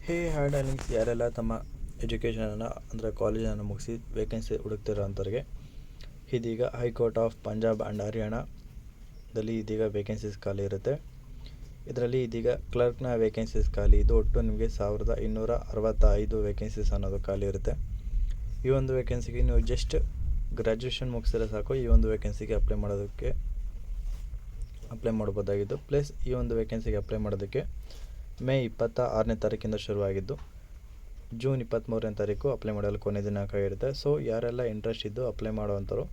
Hi darlings, ಯಾರೆಲ್ಲ ತಮ್ಮ ಎಜುಕೇಷನನ್ನು ಅಂದರೆ ಕಾಲೇಜನ್ನು ಮುಗಿಸಿ ವೇಕೆನ್ಸಿ ಹುಡುಕ್ತಿರೋ ಅಂಥವ್ರಿಗೆ ಇದೀಗ ಹೈಕೋರ್ಟ್ ಆಫ್ ಪಂಜಾಬ್ ಆ್ಯಂಡ್ ಹರಿಯಾಣದಲ್ಲಿ ಇದೀಗ ವೇಕೆನ್ಸೀಸ್ ಖಾಲಿ ಇರುತ್ತೆ. ಇದರಲ್ಲಿ ಇದೀಗ ಕ್ಲರ್ಕ್ನ ವೇಕೆನ್ಸೀಸ್ ಖಾಲಿ ಇದು. ಒಟ್ಟು ನಿಮಗೆ 1265 ವೇಕೆನ್ಸೀಸ್ ಅನ್ನೋದು ಖಾಲಿ ಇರುತ್ತೆ. ಈ ಒಂದು ವೇಕೆನ್ಸಿಗೆ ನೀವು ಜಸ್ಟ್ ಗ್ರ್ಯಾಜುಯೇಷನ್ ಮುಗಿಸಿದ್ರೆ ಸಾಕು, ಈ ಒಂದು ವೇಕೆನ್ಸಿಗೆ ಅಪ್ಲೈ ಮಾಡ್ಬೋದಾಗಿದ್ದು. ಪ್ಲಸ್ ಈ ಒಂದು ವೇಕೆನ್ಸಿಗೆ ಅಪ್ಲೈ ಮಾಡೋದಕ್ಕೆ ಮೇ 26ನೇ ತಾರೀಕಿಂದ ಶುರುವಾಗಿದ್ದು ಜೂನ್ 23ನೇ ತಾರೀಕು ಅಪ್ಲೈ ಮಾಡಲು ಕೊನೆ ದಿನಾಂಕ ಇರುತ್ತೆ. ಸೊ ಯಾರೆಲ್ಲ ಇಂಟ್ರೆಸ್ಟ್ ಇದ್ದು ಅಪ್ಲೈ ಮಾಡುವಂಥವ್ರು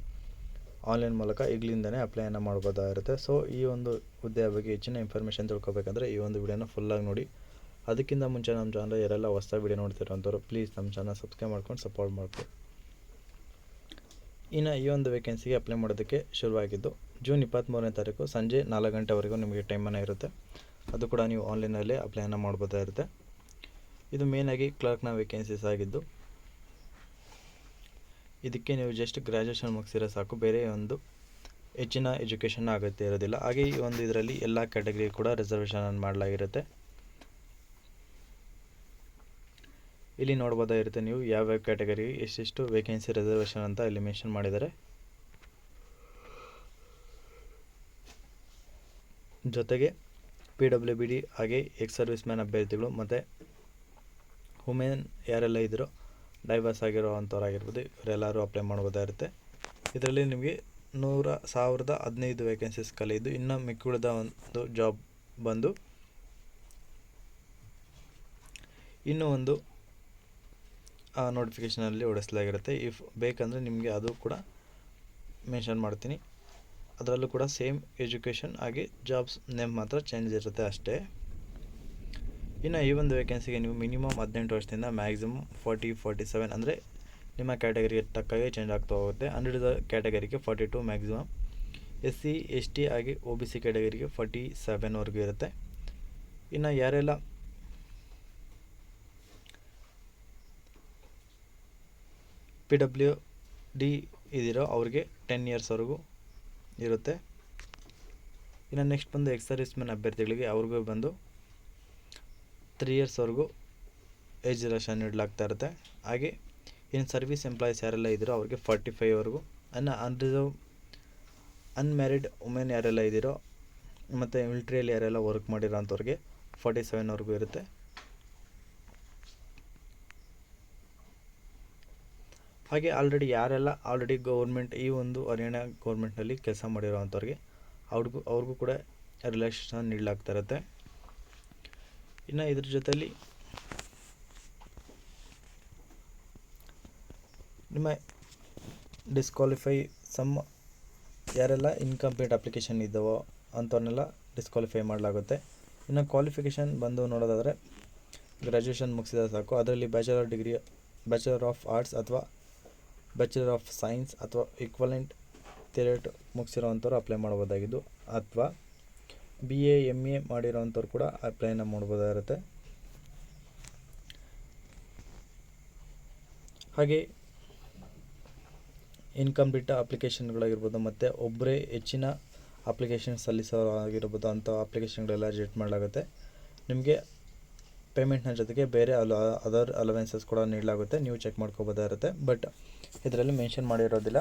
ಆನ್ಲೈನ್ ಮೂಲಕ ಈಗಲಿಂದನೇ ಅಪ್ಲೈಯನ್ನು ಮಾಡ್ಬೋದಾಗಿರುತ್ತೆ. ಸೊ ಈ ಒಂದು ಹುದ್ದೆಯ ಬಗ್ಗೆ ಹೆಚ್ಚಿನ ಇನ್ಫಾರ್ಮೇಷನ್ ತಿಳ್ಕೊಬೇಕಂದ್ರೆ ಈ ಒಂದು ವಿಡಿಯೋನ ಫುಲ್ಲಾಗಿ ನೋಡಿ. ಅದಕ್ಕಿಂತ ಮುಂಚೆ ನಮ್ಮ ಚಾನಲ್ ಯಾರೆಲ್ಲ ಹೊಸ ವಿಡಿಯೋ ನೋಡ್ತಿರೋಂಥವ್ರು ಪ್ಲೀಸ್ ನಮ್ಮ ಚಾನಲ್ ಸಬ್ಸ್ಕ್ರೈಬ್ ಮಾಡ್ಕೊಂಡು ಸಪೋರ್ಟ್ ಮಾಡ್ಕೊಳ್ಳಿ. ಇನ್ನು ಈ ಒಂದು ವೇಕೆನ್ಸಿಗೆ ಅಪ್ಲೈ ಮಾಡೋದಕ್ಕೆ ಶುರುವಾಗಿದ್ದು ಜೂನ್ 23ನೇ ತಾರೀಕು ಸಂಜೆ 4 ಗಂಟೆವರೆಗೂ ನಿಮಗೆ ಟೈಮನ್ನು ಇರುತ್ತೆ. ಅದು ಕೂಡ ನೀವು ಆನ್ಲೈನಲ್ಲೇ ಅಪ್ಲೈಯನ್ನು ಮಾಡ್ಬೋದಾಗಿರುತ್ತೆ. ಇದು ಮೇನಾಗಿ ಕ್ಲರ್ಕ್ನ ವೇಕೆನ್ಸೀಸ್ ಆಗಿದ್ದು ಇದಕ್ಕೆ ನೀವು ಜಸ್ಟ್ ಗ್ರ್ಯಾಜುಯೇಷನ್ ಮುಗಿಸಿದ್ರೆ ಸಾಕು, ಬೇರೆ ಒಂದು ಹೆಚ್ಚಿನ ಎಜುಕೇಷನ್ ಅಗತ್ಯ ಇರೋದಿಲ್ಲ. ಹಾಗೆ ಈ ಒಂದು ಇದರಲ್ಲಿ ಎಲ್ಲ ಕ್ಯಾಟಗರಿ ಕೂಡ ರಿಸರ್ವೇಷನ್ ಮಾಡಲಾಗಿರುತ್ತೆ. ಇಲ್ಲಿ ನೋಡ್ಬೋದಾಗಿರುತ್ತೆ ನೀವು ಯಾವ್ಯಾವ ಕ್ಯಾಟಗರಿಗೆ ಎಷ್ಟೆಷ್ಟು ವೇಕೆನ್ಸಿ ರಿಸರ್ವೇಷನ್ ಅಂತ ಇಲ್ಲಿ ಮೆನ್ಷನ್ ಮಾಡಿದ್ದಾರೆ. ಜೊತೆಗೆ PWBD ಹಾಗೆ ಎಕ್ಸ್ ಸರ್ವಿಸ್ ಮ್ಯಾನ್ ಅಭ್ಯರ್ಥಿಗಳು ಮತ್ತು ವುಮೆನ್ ಯಾರೆಲ್ಲ ಇದ್ದರೂ ಡೈವರ್ಸ್ ಆಗಿರೋ ಅಂಥವ್ರಾಗಿರ್ಬೋದು, ಇವರೆಲ್ಲರೂ ಅಪ್ಲೈ ಮಾಡ್ಬೋದಾಗಿರುತ್ತೆ. ಇದರಲ್ಲಿ ನಿಮಗೆ 1015 ವೇಕೆನ್ಸೀಸ್ ಖಾಲಿ ಇದ್ದು ಇನ್ನು ಮಿಕ್ಕಿದ ಒಂದು ಜಾಬ್ ಬಂದು ಇನ್ನೂ ಒಂದು ನೋಟಿಫಿಕೇಷನಲ್ಲಿ ಹೊಡಿಸಲಾಗಿರುತ್ತೆ. ಇಫ್ ಬೇಕಂದರೆ ನಿಮಗೆ ಅದು ಕೂಡ ಮೆನ್ಷನ್ ಮಾಡ್ತೀನಿ. ಅದರಲ್ಲೂ ಕೂಡ ಸೇಮ್ ಎಜುಕೇಷನ್ ಹಾಗೆ ಜಾಬ್ಸ್ ನೇಮ್ ಮಾತ್ರ ಚೇಂಜ್ ಇರುತ್ತೆ ಅಷ್ಟೇ. ಇನ್ನು ಈ ಒಂದು ವೇಕೆನ್ಸಿಗೆ ನೀವು ಮಿನಿಮಮ್ 18 ವರ್ಷದಿಂದ ಮ್ಯಾಕ್ಸಿಮಮ್ 47 ಅಂದರೆ ನಿಮ್ಮ ಕ್ಯಾಟಗರಿಗೆ ತಕ್ಕಾಗೆ ಚೇಂಜ್ ಆಗ್ತಾ ಹೋಗುತ್ತೆ. ಅನ್ರಿದ ಕ್ಯಾಟಗರಿಗೆ 42 ಮ್ಯಾಕ್ಸಿಮಮ್, SC ST ಹಾಗೆ OBC ಕ್ಯಾಟಗರಿಗೆ 47ವರೆಗೂ ಇರುತ್ತೆ. ಇನ್ನು ಯಾರೆಲ್ಲ PWD ಇದಿರೋ ಅವ್ರಿಗೆ 10 ಇಯರ್ಸ್ವರೆಗೂ ಇರುತ್ತೆ. ಇನ್ನು ನೆಕ್ಸ್ಟ್ ಬಂದು ಎಕ್ಸ್ ಸರ್ವಿಸ್ ಮ್ಯಾನ್ ಅಭ್ಯರ್ಥಿಗಳಿಗೆ ಅವ್ರಿಗೂ ಬಂದು 3 ಇಯರ್ಸ್ವರೆಗೂ ಏಜ್ ರಿಲ್ಯಾಕ್ಸೇಷನ್ ನೀಡಲಾಗ್ತಾ ಇರುತ್ತೆ. ಹಾಗೆ ಇನ್ನು ಸರ್ವಿಸ್ ಎಂಪ್ಲಾಯೀಸ್ ಯಾರೆಲ್ಲ ಇದ್ದೀರೋ ಅವ್ರಿಗೆ 45ವರೆಗೂ, ಇನ್ನು ಅನ್ಮ್ಯಾರಿಡ್ ವುಮೆನ್ ಯಾರೆಲ್ಲ ಇದ್ದೀರೋ ಮತ್ತು ಮಿಲ್ಟ್ರಿಯಲ್ಲಿ ಯಾರೆಲ್ಲ ವರ್ಕ್ ಮಾಡಿರೋ ಅಂಥವ್ರಿಗೆ 47ವರೆಗೂ ಇರುತ್ತೆ. ಹಾಗೆ ಆಲ್ರೆಡಿ ಗೌರ್ಮೆಂಟ್ ಈ ಒಂದು ಹರಿಯಾಣ ಗೌರ್ಮೆಂಟ್ನಲ್ಲಿ ಕೆಲಸ ಮಾಡಿರೋ ಅಂಥವ್ರಿಗೆ ಅವ್ರಿಗೂ ಕೂಡ ರಿಲ್ಯಾಕ್ಸೇಷನ್ ನೀಡಲಾಗ್ತಾ ಇರುತ್ತೆ. ಇನ್ನು ಇದ್ರ ಜೊತೆಯಲ್ಲಿ ನಿಮ್ಮ ಡಿಸ್ಕ್ವಾಲಿಫೈ ಯಾರೆಲ್ಲ ಇನ್ಕಂಪ್ಲೀಟ್ ಅಪ್ಲಿಕೇಶನ್ ಇದ್ದಾವೋ ಅಂಥವ್ರನ್ನೆಲ್ಲ ಡಿಸ್ಕ್ವಾಲಿಫೈ ಮಾಡಲಾಗುತ್ತೆ. ಇನ್ನು ಕ್ವಾಲಿಫಿಕೇಷನ್ ಬಂದು ನೋಡೋದಾದರೆ ಗ್ರ್ಯಾಜುಯೇಷನ್ ಮುಗಿಸಿದ್ರೆ ಸಾಕು. ಅದರಲ್ಲಿ ಬ್ಯಾಚುಲರ್ ಆಫ್ ಆರ್ಟ್ಸ್ ಅಥವಾ ಬ್ಯಾಚುಲರ್ ಆಫ್ ಸೈನ್ಸ್ ಅಥವಾ ಈಕ್ವಲೆಂಟ್ ಥಿಯೇಟ್ ಮುಗಿಸಿರೋವಂಥವ್ರು ಅಪ್ಲೈ ಮಾಡ್ಬೋದಾಗಿದ್ದು, ಅಥವಾ BA MA ಮಾಡಿರೋವಂಥವ್ರು ಕೂಡ ಅಪ್ಲೈನ ಮಾಡ್ಬೋದಾಗಿರುತ್ತೆ. ಹಾಗೆ ಇನ್ಕಂಪ್ಲೀಟ್ ಅಪ್ಲಿಕೇಶನ್ಗಳಾಗಿರ್ಬೋದು ಮತ್ತು ಒಬ್ಬರೇ ಹೆಚ್ಚಿನ ಅಪ್ಲಿಕೇಶನ್ ಸಲ್ಲಿಸೋರಾಗಿರ್ಬೋದು ಅಂಥ ಅಪ್ಲಿಕೇಶನ್ಗಳೆಲ್ಲ ರಿಜೆಕ್ಟ್ ಮಾಡಲಾಗುತ್ತೆ. ನಿಮಗೆ ಪೇಮೆಂಟ್ನ ಜೊತೆಗೆ ಬೇರೆ ಅದರ್ ಅಲವೆನ್ಸಸ್ ಕೂಡ ನೀಡಲಾಗುತ್ತೆ, ನೀವು ಚೆಕ್ ಮಾಡ್ಕೋಬೋದಾಗಿರುತ್ತೆ. ಬಟ್ ಇದರಲ್ಲಿ ಮೆನ್ಷನ್ ಮಾಡಿರೋದಿಲ್ಲ.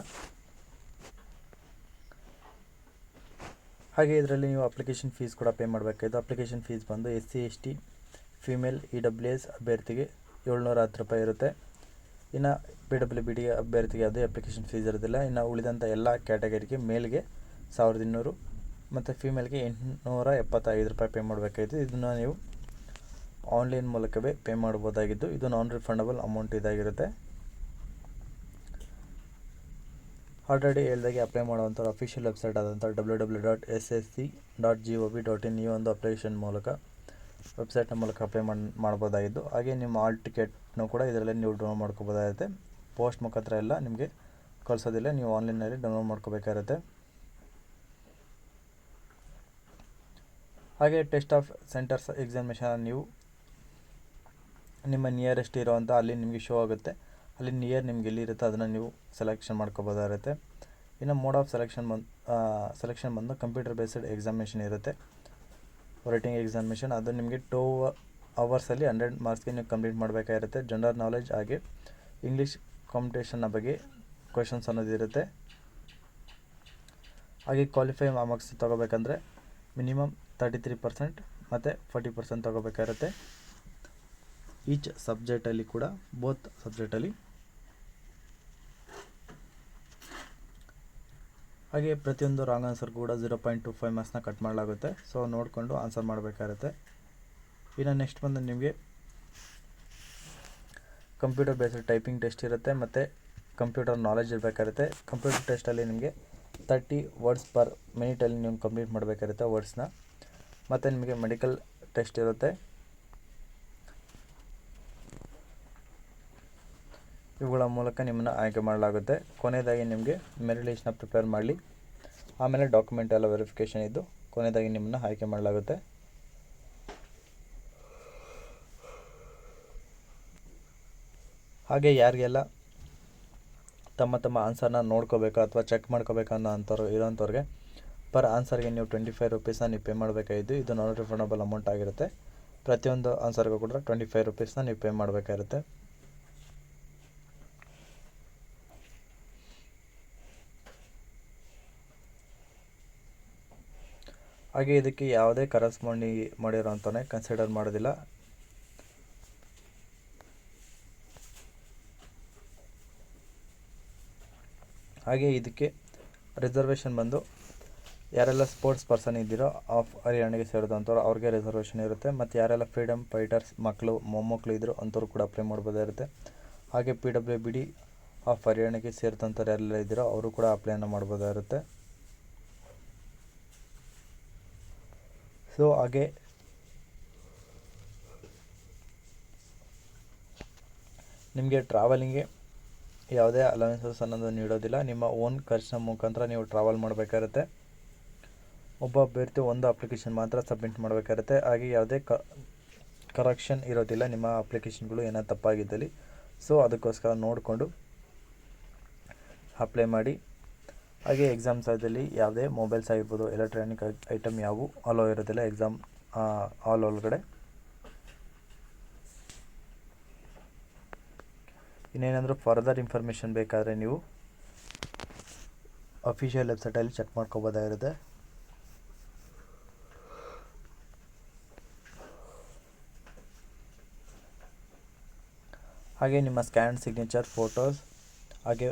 ಹಾಗೆ ಇದರಲ್ಲಿ ನೀವು ಅಪ್ಲಿಕೇಶನ್ ಫೀಸ್ ಕೂಡ ಪೇ ಮಾಡಬೇಕಾಗಿದ್ದು, ಅಪ್ಲಿಕೇಶನ್ ಫೀಸ್ ಬಂದು SC ST ಫಿಮೇಲ್ EWS ಅಭ್ಯರ್ಥಿಗೆ 710 ರೂಪಾಯಿ ಇರುತ್ತೆ. ಇನ್ನು PWBD ಅಭ್ಯರ್ಥಿಗೆ ಅದೇ ಅಪ್ಲಿಕೇಶನ್ ಫೀಸ್ ಇರೋದಿಲ್ಲ. ಇನ್ನು ಉಳಿದಂಥ ಎಲ್ಲ ಕ್ಯಾಟಗರಿಗೆ ಮೇಲ್ಗೆ 1200 ಮತ್ತು ಫಿಮೇಲ್ಗೆ 875 ರೂಪಾಯಿ ಪೇ ಮಾಡಬೇಕಾಗಿತ್ತು. ಇದನ್ನು ನೀವು ಆನ್ಲೈನ್ ಮೂಲಕವೇ ಪೇ ಮಾಡ್ಬೋದಾಗಿದ್ದು ಇದು ನಾನ್ ರಿಫಂಡಬಲ್ ಅಮೌಂಟ್ ಇದಾಗಿರುತ್ತೆ. ಆಲ್ರೆಡಿ ಹೇಳ್ದಾಗೆ ಅಪ್ಲೈ ಮಾಡುವಂಥ ಅಫಿಷಿಯಲ್ ವೆಬ್ಸೈಟ್ ಆದಂಥ www.ssc.gov.in ಈ ಒಂದು ಅಪ್ಲಿಕೇಶನ್ ಮೂಲಕ ವೆಬ್ಸೈಟ್ನ ಮೂಲಕ ಅಪ್ಲೈ ಮಾಡ್ಬೋದಾಗಿದ್ದು, ಹಾಗೆ ನಿಮ್ಮ ಆಲ್ ಟಿಕೆಟ್ನೂ ಕೂಡ ಇದರಲ್ಲಿ ನೀವು ಡೌನ್ಲೋಡ್ ಮಾಡ್ಕೋಬೋದಾಗಿರುತ್ತೆ. ಪೋಸ್ಟ್ ಮುಖಾಂತರ ಎಲ್ಲ ನಿಮಗೆ ಕಳಿಸೋದಿಲ್ಲ, ನೀವು ಆನ್ಲೈನಲ್ಲಿ ಡೌನ್ಲೋಡ್ ಮಾಡ್ಕೋಬೇಕಾಗಿರುತ್ತೆ. ಹಾಗೆ ಟೆಸ್ಟ್ ಆಫ್ ಸೆಂಟರ್ಸ್ ಎಕ್ಸಾಮಿನೇಷನ್ ನೀವು ನಿಮ್ಮ ನಿಯರೆಸ್ಟ್ ಇರೋವಂಥ ಅಲ್ಲಿ ನಿಮಗೆ ಶೋ ಆಗುತ್ತೆ. ಅಲ್ಲಿ ನಿಯರ್ ನಿಮ್ಗೆ ಎಲ್ಲಿರುತ್ತೆ ಅದನ್ನು ನೀವು ಸೆಲೆಕ್ಷನ್ ಮಾಡ್ಕೋಬೋದಾಗಿರುತ್ತೆ. ಇನ್ನು ಮೋಡ್ ಆಫ್ ಸೆಲೆಕ್ಷನ್ ಬಂದು ಕಂಪ್ಯೂಟರ್ ಬೇಸ್ಡ್ ಎಕ್ಸಾಮಿನೇಷನ್ ಇರುತ್ತೆ, ರೈಟಿಂಗ್ ಎಕ್ಸಾಮಿನೇಷನ್. ಅದು ನಿಮಗೆ ಅವರ್ಸಲ್ಲಿ 100 ಮಾರ್ಕ್ಸ್ಗೆ ನೀವು ಕಂಪ್ಲೀಟ್ ಮಾಡಬೇಕಾಗಿರುತ್ತೆ. ಜನರಲ್ ನಾಲೆಜ್ ಹಾಗೆ ಇಂಗ್ಲೀಷ್ ಕಾಂಪಿಟೇಷನ್ನ ಬಗ್ಗೆ ಕ್ವೆಶನ್ಸ್ ಅನ್ನೋದಿರುತ್ತೆ. ಹಾಗೆ ಕ್ವಾಲಿಫೈ ಮಾರ್ಕ್ಸ್ ತೊಗೋಬೇಕಂದ್ರೆ ಮಿನಿಮಮ್ 33% ಮತ್ತು 40% ತೊಗೋಬೇಕಾಗಿರುತ್ತೆ ಈಚ್ ಸಬ್ಜೆಕ್ಟಲ್ಲಿ ಕೂಡ, ಬೋತ್ ಸಬ್ಜೆಕ್ಟಲ್ಲಿ. ಹಾಗೆ ಪ್ರತಿಯೊಂದು ರಾಂಗ್ ಆನ್ಸರ್ ಕೂಡ 0.25 ಮಾರ್ಕ್ಸ್ನ ಕಟ್ ಮಾಡಲಾಗುತ್ತೆ. ಸೊ ನೋಡಿಕೊಂಡು ಆನ್ಸರ್ ಮಾಡಬೇಕಾಗುತ್ತೆ. ಇನ್ನು ನೆಕ್ಸ್ಟ್ ಬಂದು ನಿಮಗೆ ಕಂಪ್ಯೂಟರ್ ಬೇಸ್ಡ್ ಟೈಪಿಂಗ್ ಟೆಸ್ಟ್ ಇರುತ್ತೆ ಮತ್ತು ಕಂಪ್ಯೂಟರ್ ನಾಲೆಜ್ ಇರಬೇಕಾಗುತ್ತೆ. ಕಂಪ್ಯೂಟರ್ ಟೆಸ್ಟಲ್ಲಿ ನಿಮಗೆ 30 ವರ್ಡ್ಸ್ ಪರ್ ಮಿನಿಟಲ್ಲಿ ನೀವು ಕಂಪ್ಲೀಟ್ ಮಾಡಬೇಕಾಗುತ್ತೆ ವರ್ಡ್ಸ್ನ. ಮತ್ತು ನಿಮಗೆ ಮೆಡಿಕಲ್ ಟೆಸ್ಟ್ ಇರುತ್ತೆ. ಇವುಗಳ ಮೂಲಕ ನಿಮ್ಮನ್ನು ಆಯ್ಕೆ ಮಾಡಲಾಗುತ್ತೆ. ಕೊನೆಯದಾಗಿ ನಿಮಗೆ ಮೆರಿಟ್ ಲಿಸ್ಟ್ನ ಪ್ರಿಪೇರ್ ಮಾಡಲಿ, ಆಮೇಲೆ ಡಾಕ್ಯುಮೆಂಟ್ ಎಲ್ಲ ವೆರಿಫಿಕೇಷನ್ ಇದ್ದು ಕೊನೆಯದಾಗಿ ನಿಮ್ಮನ್ನು ಆಯ್ಕೆ ಮಾಡಲಾಗುತ್ತೆ. ಹಾಗೆ ಯಾರಿಗೆಲ್ಲ ತಮ್ಮ ಆನ್ಸರ್ನ ನೋಡ್ಕೋಬೇಕು ಅಥವಾ ಚೆಕ್ ಮಾಡ್ಕೋಬೇಕು ಇರೋಂಥವ್ರಿಗೆ ಪರ್ ಆನ್ಸರ್ಗೆ ನೀವು 25 ರೂಪೀಸ್ನ ನೀವು ಪೇ ಮಾಡಬೇಕಾಗಿದ್ದು, ಇದು ನಾನ್ ರಿಫಂಡಬಲ್ ಅಮೌಂಟ್ ಆಗಿರುತ್ತೆ. ಪ್ರತಿಯೊಂದು ಆನ್ಸರ್ಗೂ ಕೂಡ 25 ರೂಪೀಸ್ನ ನೀವು ಪೇ ಮಾಡಬೇಕಾಗಿರುತ್ತೆ. ಹಾಗೆ ಇದಕ್ಕೆ ಯಾವುದೇ ಕರೆಸ್ಪಾಂಡಿಂಗ್ ಮಾಡಿರೋಂಥವೇ ಕನ್ಸಿಡರ್ ಮಾಡೋದಿಲ್ಲ. ಹಾಗೆ ಇದಕ್ಕೆ ರಿಸರ್ವೇಷನ್ ಬಂದು ಯಾರೆಲ್ಲ ಸ್ಪೋರ್ಟ್ಸ್ ಪರ್ಸನ್ ಇದ್ದೀರೋ ಆಫ್ ಹರಿಯಾಣಗೆ ಸೇರಿದಂಥವ್ರು ಅವ್ರಿಗೆ ರಿಸರ್ವೇಷನ್ ಇರುತ್ತೆ. ಮತ್ತು ಯಾರೆಲ್ಲ ಫ್ರೀಡಮ್ ಫೈಟರ್ಸ್ ಮೊಮ್ಮಕ್ಕಳು ಇದ್ದರು ಅಂಥವ್ರು ಕೂಡ ಅಪ್ಲೈ ಮಾಡ್ಬೋದಾಗಿರುತ್ತೆ. ಹಾಗೆ PWBD ಆಫ್ ಹರಿಯಾಣಗೆ ಸೇರಿದಂಥವ್ರು ಯಾರೆಲ್ಲ ಇದ್ದೀರೋ ಅವರು ಕೂಡ ಅಪ್ಲೈನ ಮಾಡ್ಬೋದಾಗಿರುತ್ತೆ. ಸೊ ಹಾಗೆ ನಿಮಗೆ ಟ್ರಾವೆಲಿಂಗ್ಗೆ ಯಾವುದೇ ಅಲವೆನ್ಸಸ್ ಅನ್ನೋದು ನೀಡೋದಿಲ್ಲ. ನಿಮ್ಮ ಓನ್ ಖರ್ಚಿನ ಮುಖಾಂತರ ನೀವು ಟ್ರಾವೆಲ್ ಮಾಡಬೇಕಾಗುತ್ತೆ. ಒಬ್ಬ ಅಭ್ಯರ್ಥಿ ಒಂದು ಅಪ್ಲಿಕೇಶನ್ ಮಾತ್ರ ಸಬ್ಮಿಟ್ ಮಾಡಬೇಕಾಗುತ್ತೆ. ಹಾಗೆ ಯಾವುದೇ ಕರೆಕ್ಷನ್ ಇರೋದಿಲ್ಲ ನಿಮ್ಮ ಅಪ್ಲಿಕೇಶನ್ಗಳು ಏನೋ ತಪ್ಪಾಗಿದ್ದಲ್ಲಿ. ಸೊ ಅದಕ್ಕೋಸ್ಕರ ನೋಡಿಕೊಂಡು ಅಪ್ಲೈ ಮಾಡಿ. ಹಾಗೆ ಎಕ್ಸಾಮ್ಸ್ ಆದಲ್ಲಿ ಯಾವುದೇ ಮೊಬೈಲ್ಸ್ ಆಗಿರ್ಬೋದು, ಎಲೆಕ್ಟ್ರಾನಿಕ್ ಐಟಮ್ ಯಾವುವು ಅಲೋ ಇರೋದಿಲ್ಲ ಎಕ್ಸಾಮ್ ಹಾಲ್ ಒಳಗಡೆ. ಇನ್ನೇನಾದರೂ ಫರ್ದರ್ ಇನ್ಫಾರ್ಮೇಷನ್ ಬೇಕಾದರೆ ನೀವು ಅಫಿಷಿಯಲ್ ವೆಬ್ಸೈಟಲ್ಲಿ ಚೆಕ್ ಮಾಡ್ಕೋಬೋದಾಗಿರುತ್ತೆ. ಹಾಗೆ ನಿಮ್ಮ ಸ್ಕ್ಯಾನ್ ಸಿಗ್ನೇಚರ್, ಫೋಟೋಸ್, ಹಾಗೆ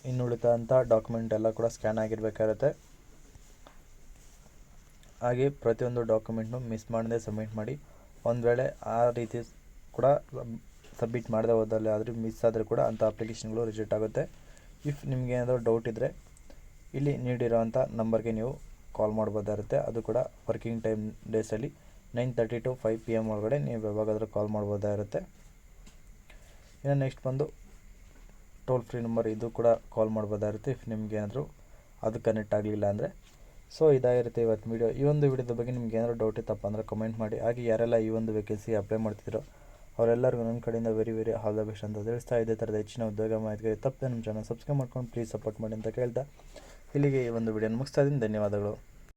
ಇನ್ನುಳಿದಂಥ ಡಾಕ್ಯುಮೆಂಟ್ ಎಲ್ಲ ಕೂಡ ಸ್ಕ್ಯಾನ್ ಆಗಿರಬೇಕಾಗುತ್ತೆ. ಹಾಗೆ ಪ್ರತಿಯೊಂದು ಡಾಕ್ಯುಮೆಂಟ್ನು ಮಿಸ್ ಮಾಡದೆ ಸಬ್ಮಿಟ್ ಮಾಡಿ. ಒಂದು ವೇಳೆ ಆ ರೀತಿ ಕೂಡ ಸಬ್ಮಿಟ್ ಮಾಡದೆ ಹೋದಲ್ಲಿ ಆದರೂ ಮಿಸ್ ಆದರೆ ಕೂಡ ಅಂಥ ಅಪ್ಲಿಕೇಶನ್ಗಳು ರಿಜೆಕ್ಟ್ ಆಗುತ್ತೆ. ಇಫ್ ನಿಮಗೆ ಏನಾದರೂ ಡೌಟ್ ಇದ್ದರೆ ಇಲ್ಲಿ ನೀಡಿರೋವಂಥ ನಂಬರ್ಗೆ ನೀವು ಕಾಲ್ ಮಾಡ್ಬೋದಾಗಿರುತ್ತೆ. ಅದು ಕೂಡ ವರ್ಕಿಂಗ್ ಟೈಮ್ ಡೇಸಲ್ಲಿ 9:30 to 5 PM ಒಳಗಡೆ ನೀವು ಯಾವಾಗಾದರೂ ಕಾಲ್ ಮಾಡ್ಬೋದಾಗಿರುತ್ತೆ. ಇನ್ನು ನೆಕ್ಸ್ಟ್ ಬಂದು ಟೋಲ್ ಫ್ರೀ ನಂಬರ್, ಇದು ಕೂಡ ಕಾಲ್ ಮಾಡ್ಬೋದಾಗಿರುತ್ತೆ ಇಫ್ ನಿಮ್ಗೆ ಏನಾದರೂ ಅದು ಕನೆಕ್ಟ್ ಆಗಲಿಲ್ಲ ಅಂದರೆ. ಸೊ ಇದಾಗಿರುತ್ತೆ ಇವತ್ತು ವೀಡಿಯೋ. ಈ ಒಂದು ವಿಡಿಯೋದ ಬಗ್ಗೆ ನಿಮ್ಗೆ ಏನಾದರೂ ಡೌಟ್ ಇತ್ತಪ್ಪ ಅಂದರೆ ಕಮೆಂಟ್ ಮಾಡಿ. ಹಾಗೆ ಯಾರೆಲ್ಲ ಈ ಒಂದು ವೇಕೆನ್ಸಿ ಅಪ್ಲೈ ಮಾಡ್ತಿದ್ದೀರೋ ಅವರೆಲ್ಲರಿಗೂ ನನ್ನ ಕಡೆಯಿಂದ ವೆರಿ ಆಲ್ ದ ಬೆಸ್ಟ್ ಅಂತ ತಿಳಿಸ್ತಾ, ಇದೇ ಥರದ ಹೆಚ್ಚಿನ ಉದ್ಯೋಗ ಮಾಹಿತಿಗೆ ತಪ್ಪದೆ ನಮ್ಮ ಚಾನಲ್ ಸಬ್ಸ್ಕ್ರೈಬ್ ಮಾಡ್ಕೊಂಡು ಪ್ಲೀಸ್ ಸಪೋರ್ಟ್ ಮಾಡಿ ಅಂತ ಕೇಳ್ತಾ ಇಲ್ಲಿಗೆ ಈ ಒಂದು ವಿಡಿಯೋನ ಮುಗಿಸ್ತಾ ಇದ್ದೀನಿ. ಧನ್ಯವಾದಗಳು.